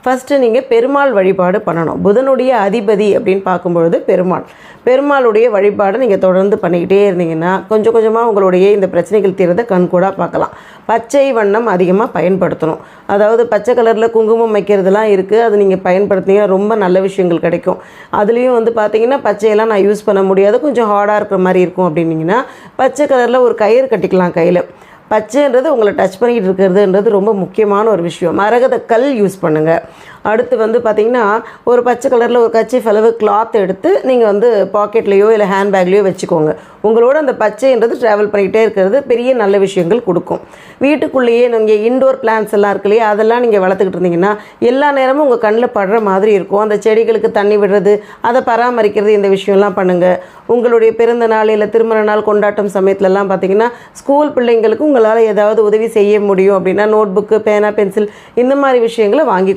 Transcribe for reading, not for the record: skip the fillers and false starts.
First நீங்கள் பெருமாள் வழிபாடு பண்ணணும். புதனுடைய அதிபதி அப்படின்னு பார்க்கும்பொழுது பெருமாளுடைய வழிபாடை நீங்கள் தொடர்ந்து பண்ணிக்கிட்டே இருந்தீங்கன்னா கொஞ்சம் கொஞ்சமாக உங்களுடைய இந்த பிரச்சனைகள் தீர்றதை கண்கூடாக பார்க்கலாம். பச்சை வண்ணம் அதிகமாக பயன்படுத்தணும். அதாவது பச்சை கலரில் குங்குமம் வைக்கிறதுலாம் இருக்குது, அது நீங்கள் பயன்படுத்தினீங்கன்னா ரொம்ப நல்ல விஷயங்கள் கிடைக்கும். அதுலேயும் வந்து பார்த்திங்கன்னா பச்சையெல்லாம் நான் யூஸ் பண்ண முடியாது, கொஞ்சம் ஹார்டாக இருக்கிற மாதிரி இருக்கும் அப்படின்னிங்கன்னா பச்சை கலரில் ஒரு கயிறு கட்டிக்கலாம் கையில். பச்சைன்றது உங்களை டச் பண்ணிக்கிட்டு இருக்கிறதுன்றது ரொம்ப முக்கியமான ஒரு விஷயம். மரகத கல் யூஸ் பண்ணுங்கள். அடுத்து வந்து பார்த்திங்கன்னா ஒரு பச்சை கலரில் ஒரு கர்ச்சீஃப் அளவு கிளாத் எடுத்து நீங்கள் வந்து பாக்கெட்லேயோ இல்லை ஹேண்ட்பேக்லேயோ வச்சுக்கோங்க. உங்களோட அந்த பச்சைன்றது ட்ராவல் பண்ணிக்கிட்டே இருக்கிறது பெரிய நல்ல விஷயங்கள் கொடுக்கும். வீட்டுக்குள்ளேயே நீங்கள் இன்டோர் பிளான்ஸ் எல்லாம் இருக்கு இல்லையா, அதெல்லாம் நீங்கள் வளர்த்துக்கிட்டு இருந்தீங்கன்னா எல்லா நேரமும் உங்கள் கண்ணில் படுற மாதிரி இருக்கும். அந்த செடிகளுக்கு தண்ணி விடுறது, அதை பராமரிக்கிறது, இந்த விஷயம்லாம் பண்ணுங்கள். உங்களுடைய பிறந்த நாள் இல்லை திருமண நாள் கொண்டாட்டம் சமயத்துலலாம் பார்த்திங்கன்னா ஸ்கூல் பிள்ளைங்களுக்கு உங்களால் ஏதாவது உதவி செய்ய முடியும் அப்படின்னா நோட் புக்கு, பேனா, பென்சில் இந்த மாதிரி விஷயங்களை வாங்கி